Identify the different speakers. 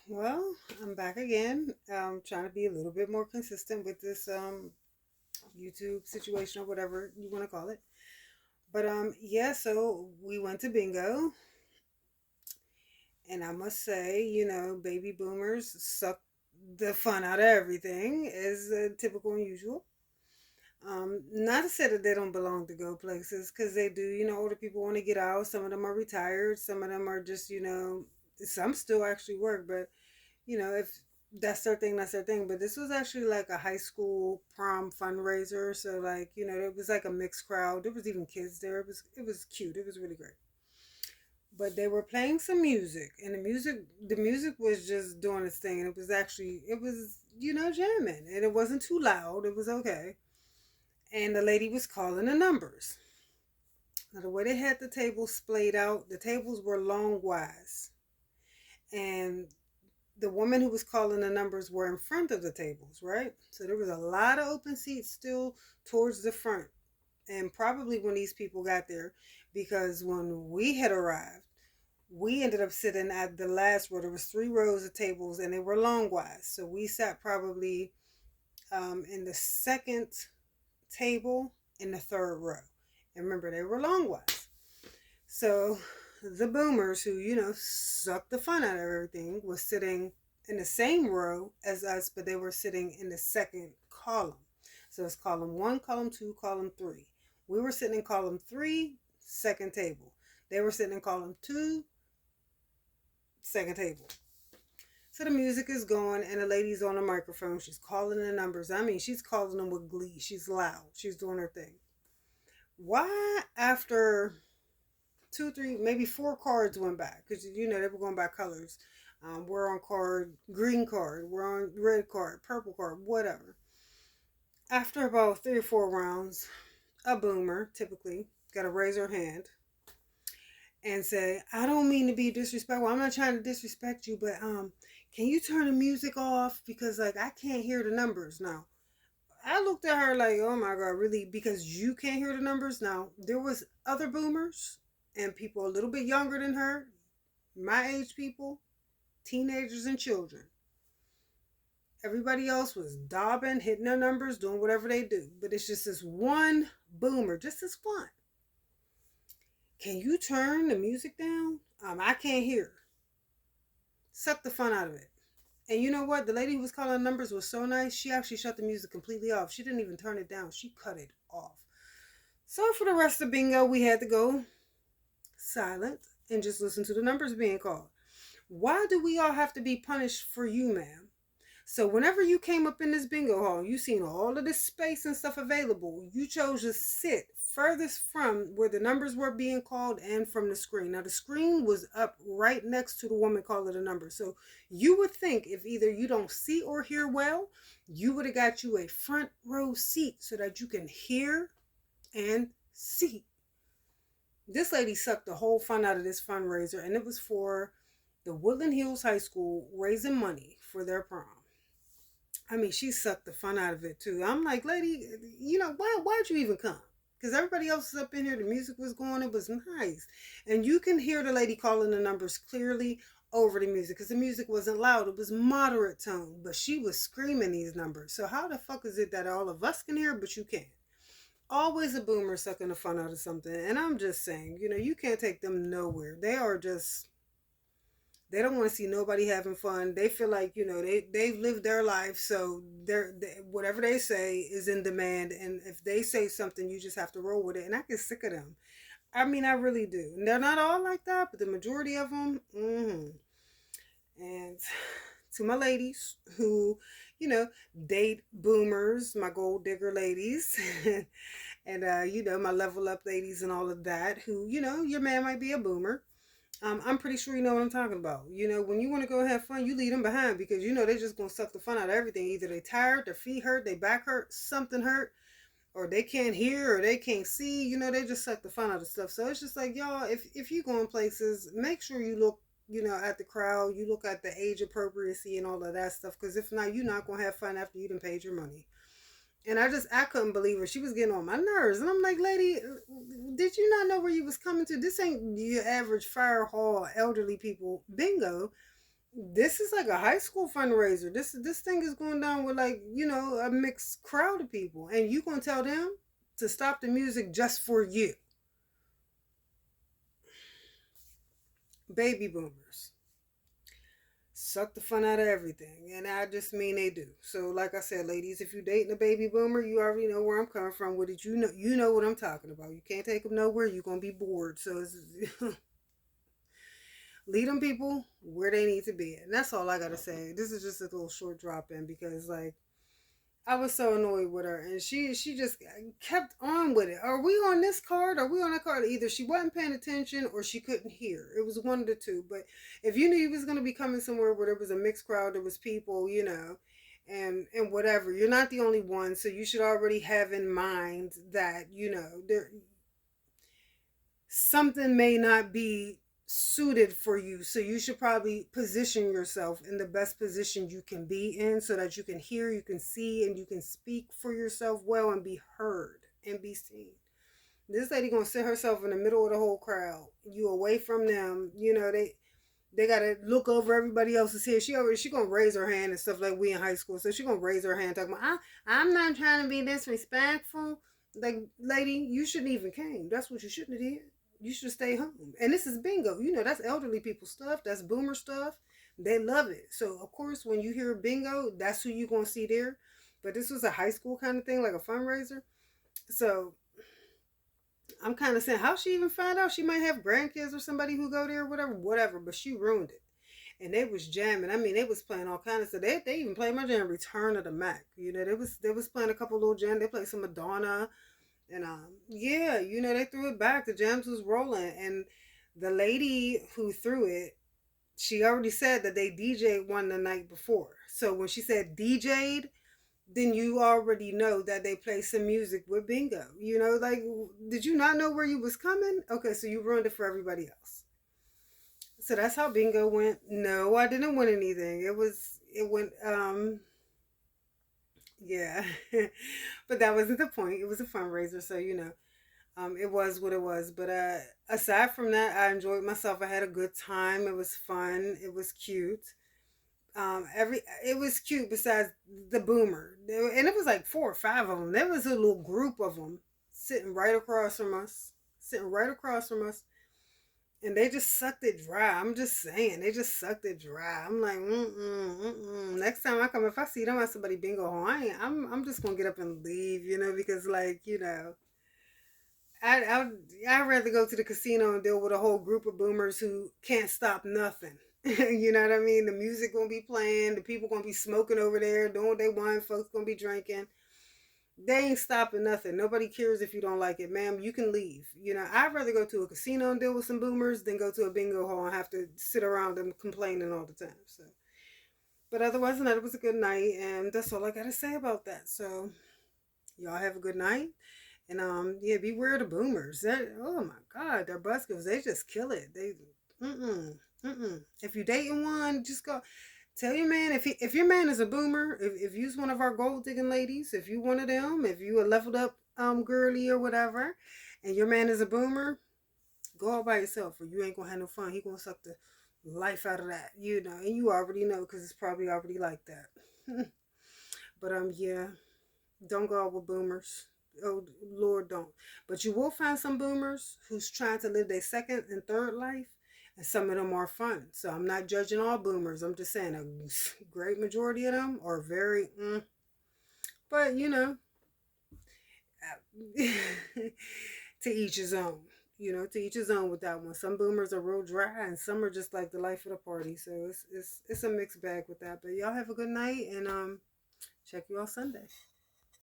Speaker 1: Well, I'm back again. Trying to be a little bit more consistent with this YouTube situation or whatever you want to call it. But yeah, so we went to bingo, and I must say, baby boomers suck the fun out of everything, as typical and usual. Not to say that they don't belong to go places, because they do. Older people want to get out. Some of them are retired. Some of them are just, some still actually work, but if that's their thing, that's their thing. But this was actually like a high school prom fundraiser. So like, it was like a mixed crowd. There was even kids there. It was cute. It was really great. But they were playing some music, and the music was just doing its thing, and it was jamming, and it wasn't too loud. It was okay. And the lady was calling the numbers. Now the way they had the tables splayed out, the tables were long wise. And the woman who was calling the numbers were in front of the tables, right? So there was a lot of open seats still towards the front. And probably when these people got there, because when we had arrived, we ended up sitting at the last row. There was 3 rows of tables, and they were long wise. So we sat probably in the second table in the third row. And remember, they were long wise. So the boomers who, sucked the fun out of everything was sitting in the same row as us, but they were sitting in the second column. So it's column one, column two, column three. We were sitting in column three, second table. They were sitting in column two, second table. So the music is going, and the lady's on the microphone. She's calling the numbers. I mean, she's calling them with glee. She's loud. She's doing her thing. Why, after two, three, maybe 4 cards went by, because they were going by colors. We're on card green card, we're on red card, purple card, whatever. After about 3 or 4 rounds, a boomer typically got to raise her hand and say, "I don't mean to be disrespectful. I'm not trying to disrespect you, but can you turn the music off because like I can't hear the numbers now." I looked at her like, "Oh my god, really? Because you can't hear the numbers?" Now there was other boomers and people a little bit younger than her, my age people, teenagers and children. Everybody else was dobbing, hitting their numbers, doing whatever they do. But it's just this one boomer, just this one. Can you turn the music down? I can't hear. Suck the fun out of it. And you know what? The lady who was calling numbers was so nice. She actually shut the music completely off. She didn't even turn it down. She cut it off. So for the rest of bingo, we had to go silent and just listen to the numbers being called. Why do we all have to be punished for you, ma'am? So whenever you came up in this bingo hall, you seen all of this space and stuff available. You chose to sit furthest from where the numbers were being called and from the screen. Now the screen was up right next to the woman calling the number. So you would think if either you don't see or hear well, you would have got you a front row seat so that you can hear and see. This lady sucked the whole fun out of this fundraiser, and it was for the Woodland Hills High School raising money for their prom. I mean, she sucked the fun out of it too. I'm like, lady, why'd you even come? Because everybody else was up in here, the music was going, it was nice. And you can hear the lady calling the numbers clearly over the music, because the music wasn't loud, it was moderate tone, but she was screaming these numbers. So how the fuck is it that all of us can hear, but you can't? Always a boomer sucking the fun out of something. And I'm just saying, you can't take them nowhere. They don't want to see nobody having fun. They feel like they've lived their life, so whatever they say is in demand. And if they say something, you just have to roll with it. And I get sick of them. I mean, I really do. And they're not all like that, but the majority of them. And to my ladies who, date boomers, my gold digger ladies, and my level up ladies and all of that, who your man might be a boomer. I'm pretty sure you know what I'm talking about. When you want to go have fun, you leave them behind because they're just gonna suck the fun out of everything. Either they tired, their feet hurt, their back hurt, something hurt, or they can't hear or they can't see. They just suck the fun out of stuff. So it's just like y'all, if you going places, make sure you look, at the crowd, you look at the age appropriacy and all of that stuff. Because if not, you're not gonna have fun after you done paid your money. And I couldn't believe her. She was getting on my nerves. And I'm like, lady, did you not know where you was coming to? This ain't your average fire hall elderly people bingo. This is like a high school fundraiser. This thing is going down with, like, a mixed crowd of people, and you gonna tell them to stop the music just for you. Baby boomers suck the fun out of everything, and I just mean they do. So, like I said, ladies, if you dating a baby boomer, you already know where I'm coming from with it. You know what I'm talking about. You can't take them nowhere. You're gonna be bored. So lead them people where they need to be, and that's all I gotta say. This is just a little short drop in because, like, I was so annoyed with her, and she just kept on with it. Are we on this card? Are we on that card? Either she wasn't paying attention or she couldn't hear. It was one of the two. But if you knew you was gonna be coming somewhere where there was a mixed crowd, there was people, and whatever. You're not the only one, so you should already have in mind that there something may not be suited for you. So you should probably position yourself in the best position you can be in so that you can hear, you can see, and you can speak for yourself well and be heard and be seen. This lady gonna sit herself in the middle of the whole crowd. You away from them. They gotta look over everybody else's head. She gonna raise her hand and stuff like we in high school. So she gonna raise her hand talking about I'm not trying to be disrespectful. Like, lady, you shouldn't even came. That's what you shouldn't have did. You should stay home. And this is bingo. That's elderly people stuff. That's boomer stuff. They love it. So of course when you hear bingo, that's who you gonna see there. But this was a high school kind of thing, like a fundraiser. So I'm kind of saying, how she even find out? She might have grandkids or somebody who go there, whatever. But she ruined it, and they was jamming. I mean, they was playing all kinds of stuff. They even played my jam, Return of the Mac. They was playing a couple little jams. They played some Madonna, and yeah, they threw it back. The jams was rolling, and the lady who threw it, she already said that they DJ'd one the night before. So when she said DJ'd, then you already know that they play some music with bingo. Like, did you not know where you was coming? Okay, so you ruined it for everybody else. So that's how bingo went. No, I didn't win anything. It went, yeah. But that wasn't the point. It was a fundraiser, so it was what it was. But aside from that, I enjoyed myself. I had a good time. It was fun. It was cute. Every It was cute besides the boomer, and it was like four or five of them. There was a little group of them sitting right across from us, and they just sucked it dry. I'm just saying, they just sucked it dry. I'm like, next time I come, if I see them at somebody bingo hall, I'm just gonna get up and leave, because, like, I I'd rather go to the casino and deal with a whole group of boomers who can't stop nothing. You know what I mean? The music gonna be playing, the people gonna be smoking over there, doing what they want, folks gonna be drinking. They ain't stopping nothing. Nobody cares if you don't like it, ma'am. You can leave. I'd rather go to a casino and deal with some boomers than go to a bingo hall and have to sit around them complaining all the time. So, but otherwise than that, it was a good night, and that's all I gotta say about that. So, y'all have a good night. And yeah, beware of the boomers. Oh my God, they're buskers. They just kill it. If you dating one, just go tell your man, if your man is a boomer, if you's one of our gold digging ladies, if you one of them, if you a leveled up girly or whatever, and your man is a boomer, go all by yourself, or you ain't gonna have no fun. He gonna suck the life out of that, and you already know because it's probably already like that. But yeah, don't go out with boomers. Oh Lord, don't. But you will find some boomers who's trying to live their second and third life, and some of them are fun. So I'm not judging all boomers. I'm just saying a great majority of them are very. But to each his own. To each his own with that one. Some boomers are real dry, and some are just like the life of the party. So it's a mixed bag with that. But y'all have a good night, and check you all Sunday.